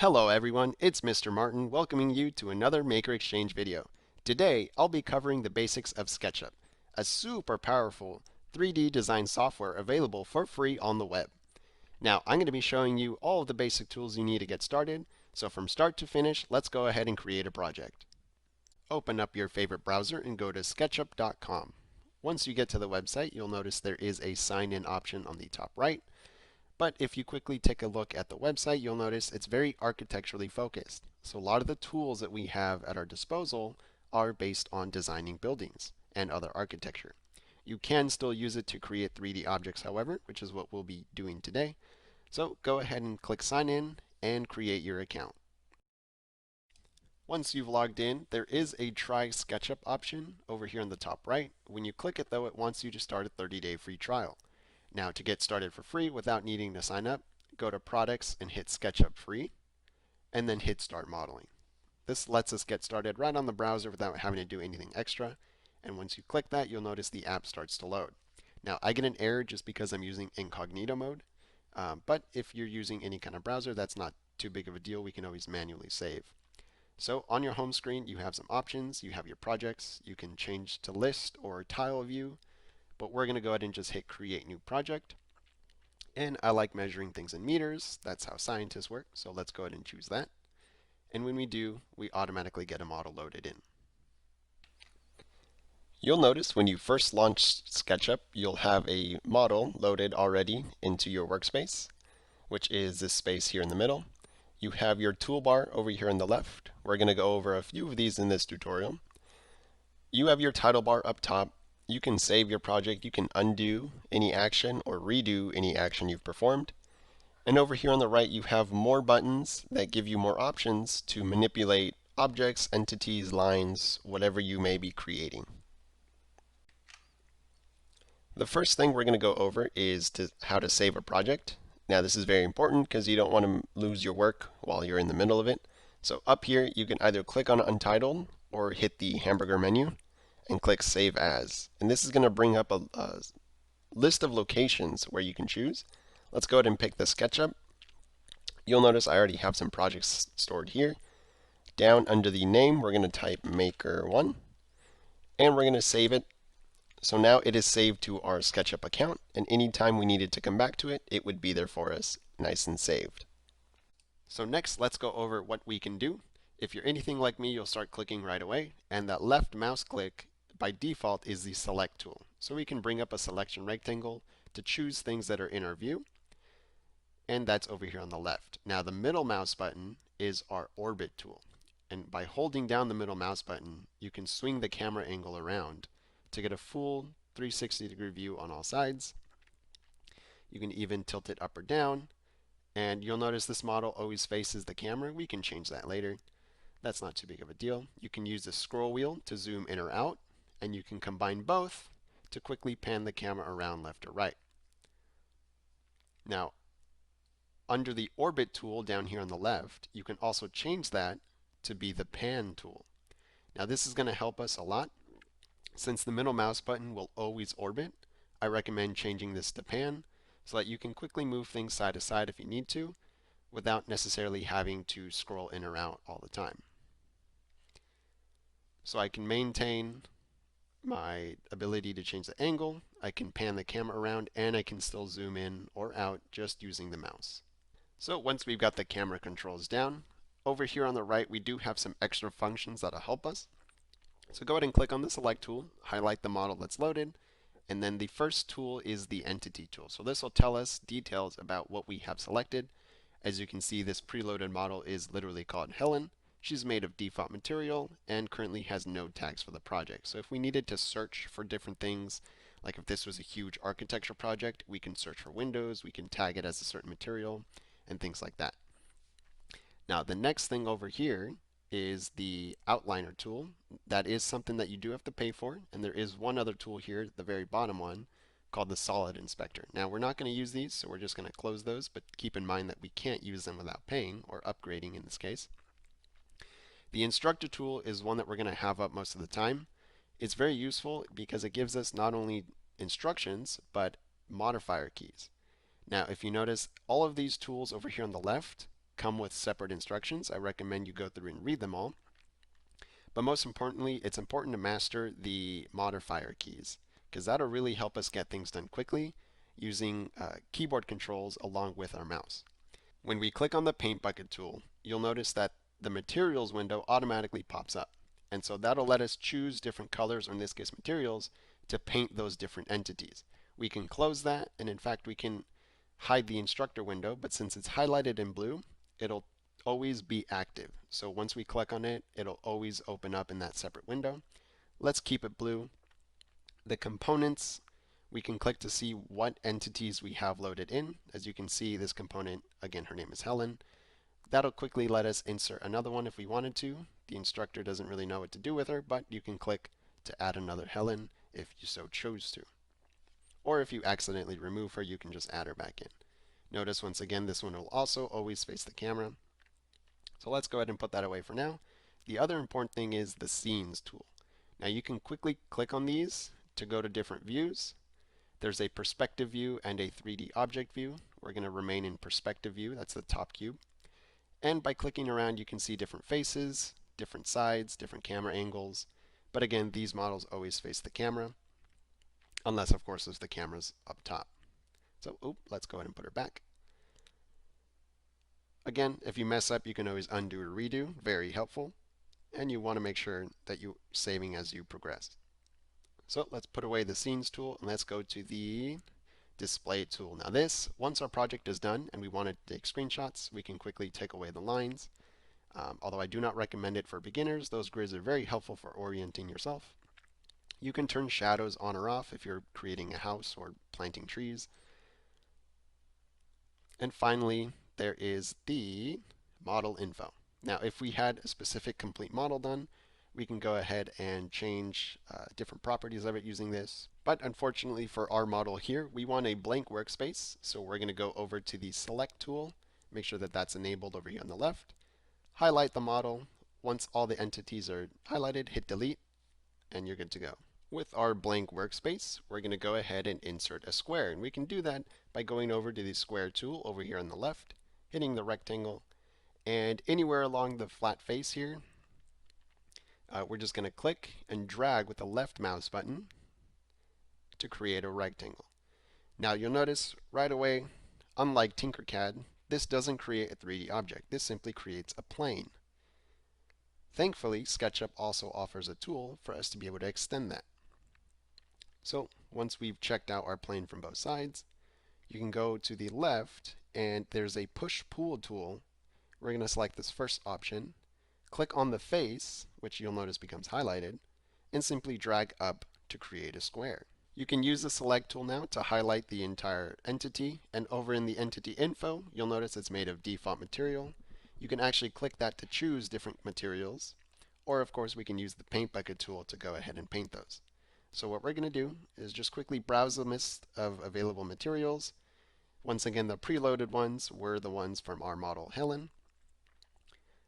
Hello everyone, it's Mr. Martin welcoming you to another Maker Exchange video. Today, I'll be covering the basics of SketchUp, a super powerful 3D design software available for free on the web. Now, I'm going to be showing you all of the basic tools you need to get started, so from start to finish, let's go ahead and create a project. Open up your favorite browser and go to SketchUp.com. Once you get to the website, you'll notice there is a sign in option on the top right. But if you quickly take a look at the website, you'll notice it's very architecturally focused. So a lot of the tools that we have at our disposal are based on designing buildings and other architecture. You can still use it to create 3D objects, however, which is what we'll be doing today. So go ahead and click sign in and create your account. Once you've logged in, there is a try SketchUp option over here on the top right. When you click it though, it wants you to start a 30-day free trial. Now, to get started for free without needing to sign up, go to Products and hit SketchUp Free, and then hit Start Modeling. This lets us get started right on the browser without having to do anything extra. And once you click that, you'll notice the app starts to load. Now, I get an error just because I'm using incognito mode, but if you're using any kind of browser, that's not too big of a deal. We can always manually save. So on your home screen, you have some options. You have your projects. You can change to list or tile view. But we're going to go ahead and just hit create new project. And I like measuring things in meters. That's how scientists work. So let's go ahead and choose that. And when we do, we automatically get a model loaded in. You'll notice when you first launch SketchUp, you'll have a model loaded already into your workspace, which is this space here in the middle. You have your toolbar over here on the left. We're going to go over a few of these in this tutorial. You have your title bar up top. You can save your project, you can undo any action or redo any action you've performed. And over here on the right, you have more buttons that give you more options to manipulate objects, entities, lines, whatever you may be creating. The first thing we're going to go over is how to save a project. Now this is very important because you don't want to lose your work while you're in the middle of it. So up here, you can either click on Untitled or hit the hamburger menu and click Save As. And this is going to bring up a list of locations where you can choose. Let's go ahead and pick the SketchUp. You'll notice I already have some projects stored here. Down under the name, we're going to type Maker1, and we're going to save it. So now it is saved to our SketchUp account, and anytime we needed to come back to it, it would be there for us, nice and saved. So next, let's go over what we can do. If you're anything like me, you'll start clicking right away, and that left mouse click by default is the select tool. So we can bring up a selection rectangle to choose things that are in our view, and that's over here on the left. Now the middle mouse button is our orbit tool, and by holding down the middle mouse button, you can swing the camera angle around to get a full 360-degree view on all sides. You can even tilt it up or down, and you'll notice this model always faces the camera. We can change that later. That's not too big of a deal. You can use the scroll wheel to zoom in or out, and you can combine both to quickly pan the camera around left or right. Now, under the orbit tool down here on the left, you can also change that to be the pan tool. Now this is going to help us a lot. Since the middle mouse button will always orbit, I recommend changing this to pan so that you can quickly move things side to side if you need to without necessarily having to scroll in or out all the time. So I can maintain my ability to change the angle, I can pan the camera around, and I can still zoom in or out just using the mouse. So once we've got the camera controls down, over here on the right we do have some extra functions that'll help us. So go ahead and click on the select tool, highlight the model that's loaded, and then the first tool is the entity tool. So this will tell us details about what we have selected. As you can see, this preloaded model is literally called Helen. She's made of default material and currently has no tags for the project. So if we needed to search for different things, like if this was a huge architecture project, we can search for windows, we can tag it as a certain material, and things like that. Now the next thing over here is the outliner tool. That is something that you do have to pay for, and there is one other tool here, the very bottom one, called the solid inspector. Now we're not going to use these, so we're just going to close those, but keep in mind that we can't use them without paying, or upgrading in this case. The instructor tool is one that we're going to have up most of the time. It's very useful because it gives us not only instructions, but modifier keys. Now if you notice, all of these tools over here on the left come with separate instructions. I recommend you go through and read them all. But most importantly, it's important to master the modifier keys, because that'll really help us get things done quickly using keyboard controls along with our mouse. When we click on the paint bucket tool, you'll notice that the materials window automatically pops up. And so that'll let us choose different colors, or in this case materials, to paint those different entities. We can close that, and in fact we can hide the instructor window, but since it's highlighted in blue, it'll always be active. So once we click on it, it'll always open up in that separate window. Let's keep it blue. The components, we can click to see what entities we have loaded in. As you can see, this component, again, her name is Helen. That'll quickly let us insert another one if we wanted to. The instructor doesn't really know what to do with her, but you can click to add another Helen if you so choose to. Or if you accidentally remove her, you can just add her back in. Notice once again, this one will also always face the camera. So let's go ahead and put that away for now. The other important thing is the scenes tool. Now you can quickly click on these to go to different views. There's a perspective view and a 3D object view. We're going to remain in perspective view, that's the top cube. And by clicking around, you can see different faces, different sides, different camera angles. But again, these models always face the camera, unless of course if the camera's up top. So, let's go ahead and put her back. Again, if you mess up, you can always undo or redo, very helpful. And you want to make sure that you're saving as you progress. So let's put away the scenes tool and let's go to the display tool. Now this, once our project is done and we want to take screenshots, we can quickly take away the lines. Although I do not recommend it for beginners, those grids are very helpful for orienting yourself. You can turn shadows on or off if you're creating a house or planting trees. And finally, there is the model info. Now, if we had a specific complete model done, we can go ahead and change different properties of it using this. But unfortunately for our model here, we want a blank workspace. So we're going to go over to the select tool, make sure that that's enabled over here on the left, highlight the model. Once all the entities are highlighted, hit delete, and you're good to go. With our blank workspace, we're going to go ahead and insert a square. And we can do that by going over to the square tool over here on the left, hitting the rectangle, and anywhere along the flat face here, we're just going to click and drag with the left mouse button to create a rectangle. Now you'll notice right away, unlike Tinkercad, this doesn't create a 3D object. This simply creates a plane. Thankfully, SketchUp also offers a tool for us to be able to extend that. So once we've checked out our plane from both sides, you can go to the left and there's a push-pull tool. We're going to select this first option, click on the face, which you'll notice becomes highlighted, and simply drag up to create a square. You can use the select tool now to highlight the entire entity, and over in the entity info, you'll notice it's made of default material. You can actually click that to choose different materials, or of course we can use the paint bucket tool to go ahead and paint those. So what we're going to do is just quickly browse the list of available materials. Once again, the preloaded ones were the ones from our model Helen.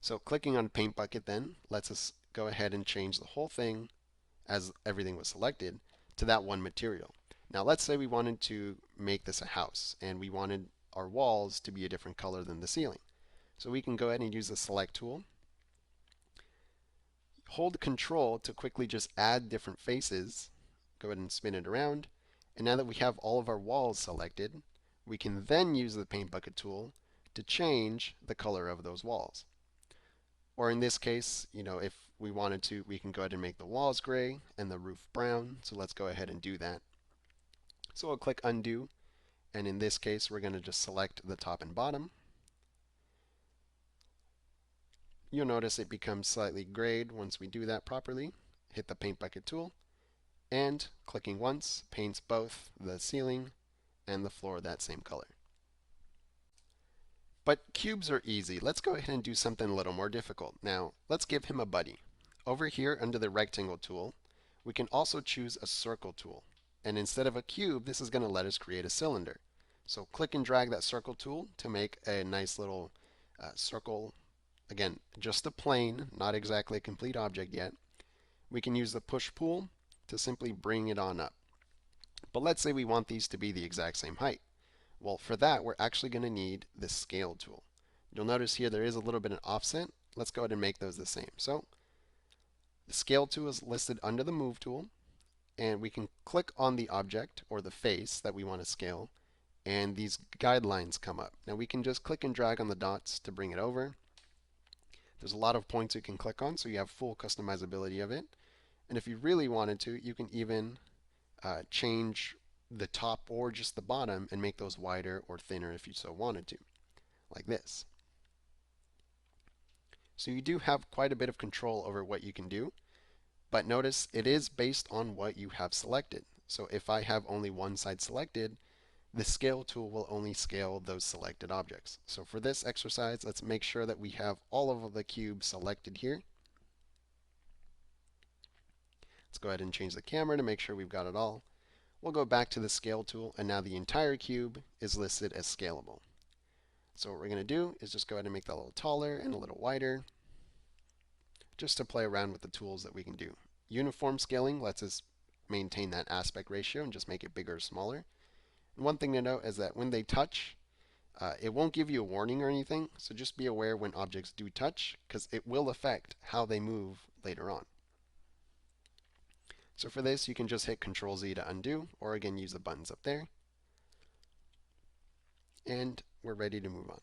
So clicking on paint bucket then lets us go ahead and change the whole thing, as everything was selected, to that one material. Now let's say we wanted to make this a house and we wanted our walls to be a different color than the ceiling. So we can go ahead and use the select tool. Hold Control to quickly just add different faces. Go ahead and spin it around. And now that we have all of our walls selected, we can then use the paint bucket tool to change the color of those walls. Or in this case, if we wanted to, we can go ahead and make the walls gray and the roof brown. So let's go ahead and do that. So we'll click undo. And in this case, we're going to just select the top and bottom. You'll notice it becomes slightly grayed once we do that properly. Hit the paint bucket tool, and clicking once paints both the ceiling and the floor that same color. But cubes are easy. Let's go ahead and do something a little more difficult. Now, let's give him a buddy. Over here under the rectangle tool, we can also choose a circle tool. And instead of a cube, this is going to let us create a cylinder. So click and drag that circle tool to make a nice little circle. Again, just a plane, not exactly a complete object yet. We can use the push-pull to simply bring it on up. But let's say we want these to be the exact same height. Well, for that, we're actually going to need the scale tool. You'll notice here there is a little bit of offset. Let's go ahead and make those the same. So the scale tool is listed under the move tool, and we can click on the object or the face that we want to scale, and these guidelines come up. Now we can just click and drag on the dots to bring it over. There's a lot of points you can click on, so you have full customizability of it. And if you really wanted to, you can even change the top or just the bottom and make those wider or thinner if you so wanted to, like this. So you do have quite a bit of control over what you can do, but notice it is based on what you have selected. So if I have only one side selected, the scale tool will only scale those selected objects. So for this exercise, let's make sure that we have all of the cubes selected here. Let's go ahead and change the camera to make sure we've got it all. We'll go back to the scale tool, and now the entire cube is listed as scalable. So what we're going to do is just go ahead and make that a little taller and a little wider, just to play around with the tools that we can do. Uniform scaling lets us maintain that aspect ratio and just make it bigger or smaller. And one thing to note is that when they touch, it won't give you a warning or anything, so just be aware when objects do touch, because it will affect how they move later on. So for this, you can just hit Control Z to undo, or again use the buttons up there. And we're ready to move on.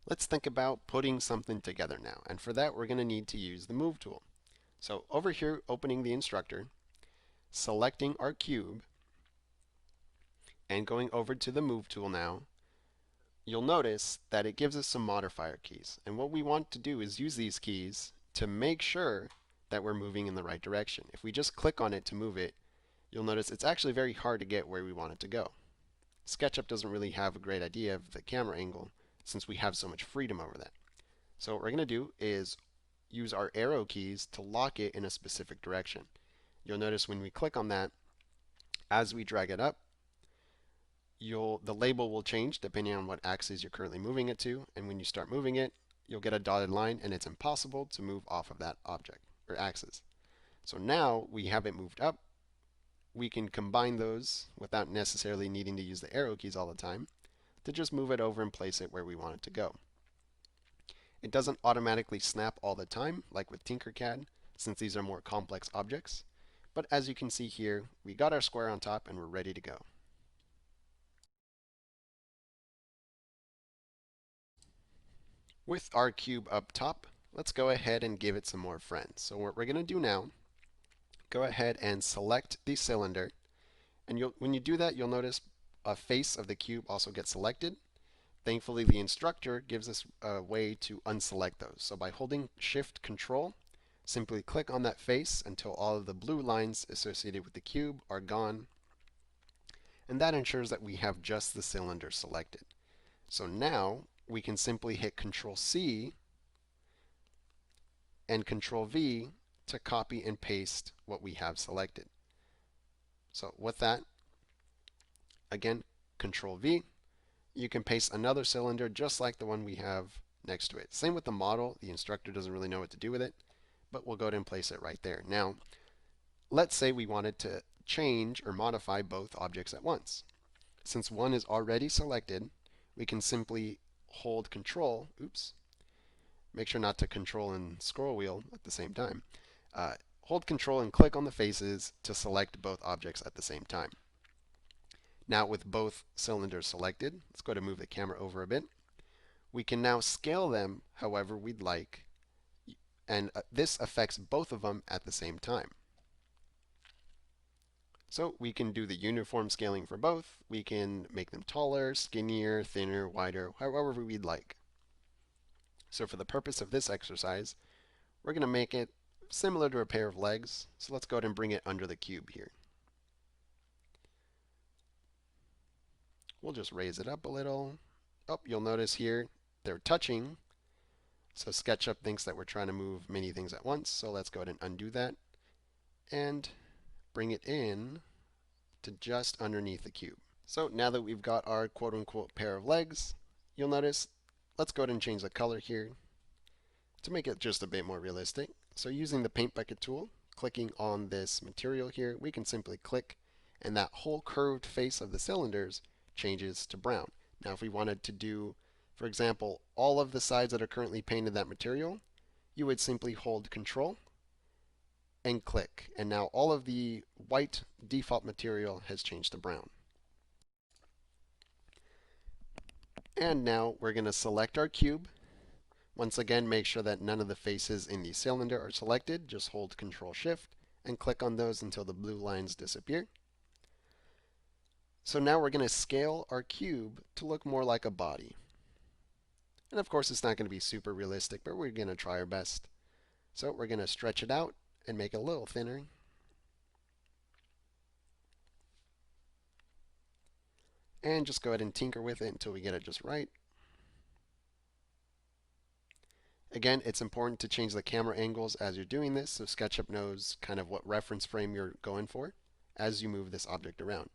Let's think about putting something together now, and for that we're going to need to use the Move tool. So over here, opening the instructor, selecting our cube, and going over to the Move tool now, you'll notice that it gives us some modifier keys. And what we want to do is use these keys to make sure that we're moving in the right direction. If we just click on it to move it, you'll notice it's actually very hard to get where we want it to go. SketchUp doesn't really have a great idea of the camera angle since we have so much freedom over that. So what we're going to do is use our arrow keys to lock it in a specific direction. You'll notice when we click on that, as we drag it up, the label will change depending on what axis you're currently moving it to, and when you start moving it, you'll get a dotted line, and it's impossible to move off of that object or axis. So now we have it moved up. We can combine those without necessarily needing to use the arrow keys all the time to just move it over and place it where we want it to go. It doesn't automatically snap all the time like with Tinkercad, since these are more complex objects, but as you can see here, we got our square on top and we're ready to go. With our cube up top, let's go ahead and give it some more friends. So what we're going to do now, go ahead and select the cylinder, and when you do that, you'll notice a face of the cube also gets selected. Thankfully, the instructor gives us a way to unselect those. So by holding Shift Control, simply click on that face until all of the blue lines associated with the cube are gone. And that ensures that we have just the cylinder selected. So now we can simply hit Control C and Control V to copy and paste what we have selected. So with that, again, Control V, you can paste another cylinder just like the one we have next to it. Same with the model. The instructor doesn't really know what to do with it, but we'll go ahead and place it right there. Now, let's say we wanted to change or modify both objects at once. Since one is already selected, we can simply hold Control, make sure not to Control and scroll wheel at the same time. Hold Control and click on the faces to select both objects at the same time. Now with both cylinders selected, let's go to move the camera over a bit. We can now scale them however we'd like, and this affects both of them at the same time. So we can do the uniform scaling for both. We can make them taller, skinnier, thinner, wider, however we'd like. So for the purpose of this exercise, we're going to make it similar to a pair of legs. So let's go ahead and bring it under the cube here. We'll just raise it up a little. Oh, you'll notice here they're touching. So SketchUp thinks that we're trying to move many things at once. So let's go ahead and undo that and bring it in to just underneath the cube. So now that we've got our quote-unquote pair of legs, you'll notice, let's go ahead and change the color here to make it just a bit more realistic. So using the paint bucket tool, clicking on this material here, we can simply click, and that whole curved face of the cylinders changes to brown. Now if we wanted to do, For example, all of the sides that are currently painted that material, you would simply hold Control and click. And now all of the white default material has changed to brown. And now we're going to select our cube. Once again, make sure that none of the faces in the cylinder are selected. Just hold Control Shift and click on those until the blue lines disappear. So now we're going to scale our cube to look more like a body. And of course, it's not going to be super realistic, but we're going to try our best. So we're going to stretch it out and make it a little thinner. And just go ahead and tinker with it until we get it just right. Again, it's important to change the camera angles as you're doing this so SketchUp knows kind of what reference frame you're going for as you move this object around.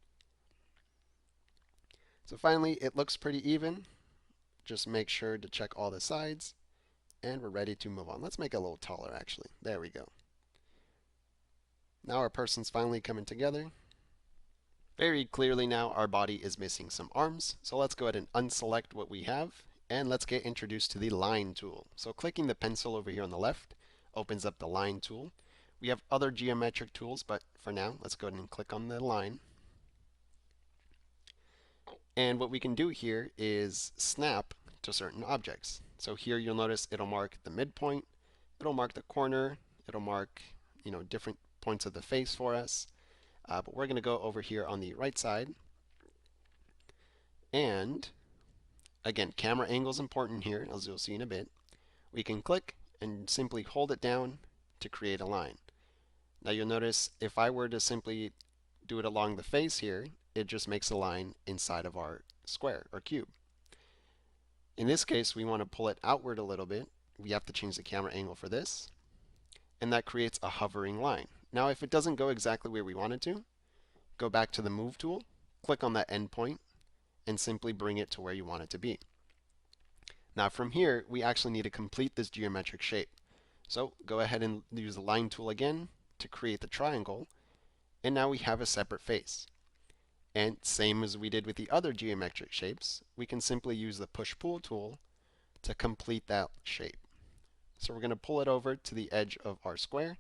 So finally, it looks pretty even. Just make sure to check all the sides, and we're ready to move on. Let's make it a little taller, actually. There we go. Now our person's finally coming together. Very clearly now our body is missing some arms, so let's go ahead and unselect what we have, and let's get introduced to the line tool. So clicking the pencil over here on the left opens up the line tool. We have other geometric tools, but for now, let's go ahead and click on the line. And what we can do here is snap to certain objects. So here you'll notice it'll mark the midpoint, it'll mark the corner, it'll mark, different points of the face for us. But we're going to go over here on the right side. And again, camera angle is important here, as you'll see in a bit. We can click and simply hold it down to create a line. Now you'll notice if I were to simply do it along the face here, it just makes a line inside of our square or cube. In this case, we want to pull it outward a little bit. We have to change the camera angle for this. And that creates a hovering line. Now if it doesn't go exactly where we want it to, go back to the Move tool, click on that endpoint, and simply bring it to where you want it to be. Now from here, we actually need to complete this geometric shape. So go ahead and use the Line tool again to create the triangle, and now we have a separate face. And same as we did with the other geometric shapes, we can simply use the Push-Pull tool to complete that shape. So we're going to pull it over to the edge of our square,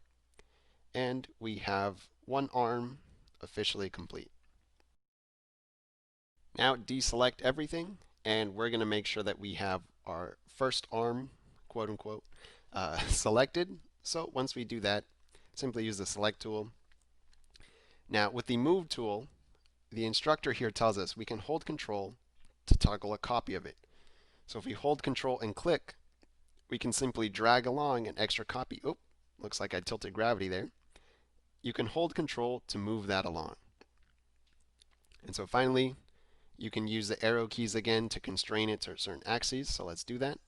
and we have one arm officially complete. Now deselect everything, and we're going to make sure that we have our first arm, quote unquote, selected. So once we do that, simply use the Select tool. Now with the Move tool, the instructor here tells us we can hold Control to toggle a copy of it. So if we hold Control and click, we can simply drag along an extra copy. Oh, looks like I tilted gravity there. You can hold Control to move that along. And so finally, you can use the arrow keys again to constrain it to certain axes. So let's do that.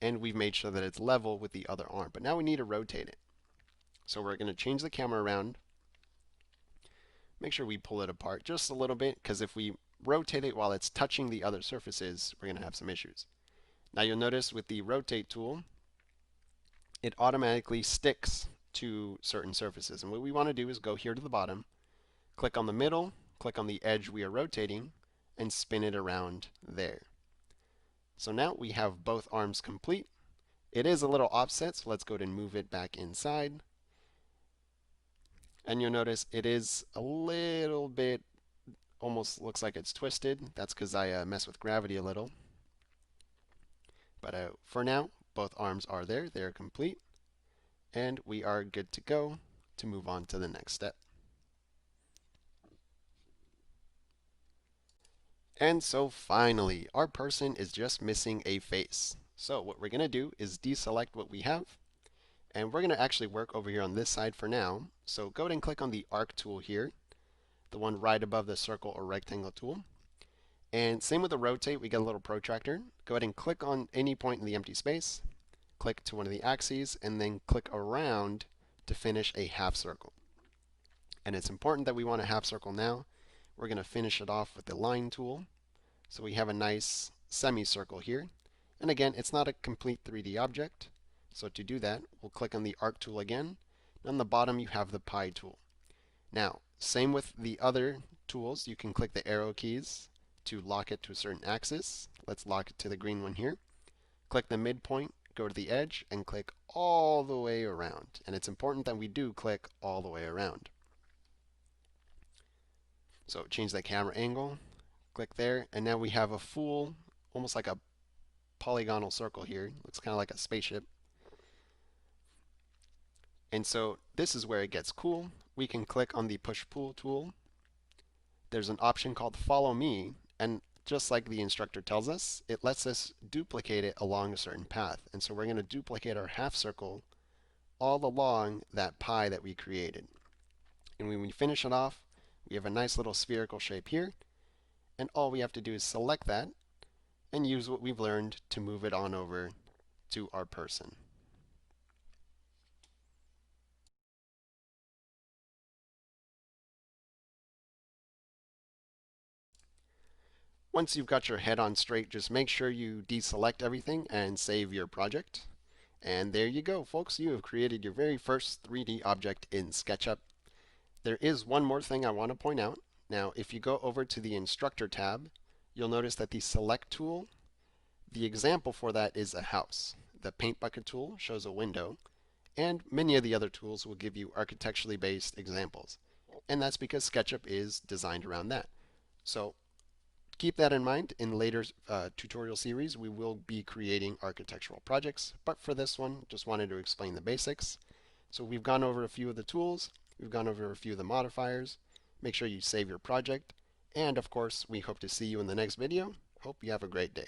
And we've made sure that it's level with the other arm. But now we need to rotate it. So we're going to change the camera around. Make sure we pull it apart just a little bit, because if we rotate it while it's touching the other surfaces, we're going to have some issues. Now you'll notice with the Rotate tool, it automatically sticks to certain surfaces. And what we want to do is go here to the bottom, click on the middle, click on the edge we are rotating, and spin it around there. So now we have both arms complete. It is a little offset, so let's go ahead and move it back inside. And you'll notice it is a little bit, almost looks like it's twisted. That's because I mess with gravity a little. But for now, both arms are there. They're complete. And we are good to go to move on to the next step. And so finally, our person is just missing a face. So what we're going to do is deselect what we have. And we're going to actually work over here on this side for now. So go ahead and click on the Arc tool here, the one right above the circle or rectangle tool. And same with the Rotate, we get a little protractor. Go ahead and click on any point in the empty space, click to one of the axes, and then click around to finish a half circle. And it's important that we want a half circle now. We're going to finish it off with the Line tool. So we have a nice semicircle here. And again, it's not a complete 3D object. So to do that, we'll click on the Arc tool again. And on the bottom, you have the Pi tool. Now, same with the other tools. You can click the arrow keys to lock it to a certain axis. Let's lock it to the green one here. Click the midpoint, go to the edge, and click all the way around. And it's important that we do click all the way around. So change the camera angle, click there, and now we have a full, almost like a polygonal circle here. Looks kind of like a spaceship. And so this is where it gets cool. We can click on the push-pull tool. There's an option called Follow Me, and just like the instructor tells us, it lets us duplicate it along a certain path. And so we're going to duplicate our half circle all along that pie that we created. And when we finish it off, we have a nice little spherical shape here. And all we have to do is select that and use what we've learned to move it on over to our person. Once you've got your head on straight, just make sure you deselect everything and save your project. And there you go, folks. You have created your very first 3D object in SketchUp. There is one more thing I want to point out. Now, if you go over to the Instructor tab, you'll notice that the Select tool, the example for that is a house. The Paint Bucket tool shows a window, and many of the other tools will give you architecturally based examples. And that's because SketchUp is designed around that. So keep that in mind. In later tutorial series, we will be creating architectural projects. But for this one, just wanted to explain the basics. So we've gone over a few of the tools. We've gone over a few of the modifiers. Make sure you save your project. And of course, we hope to see you in the next video. Hope you have a great day.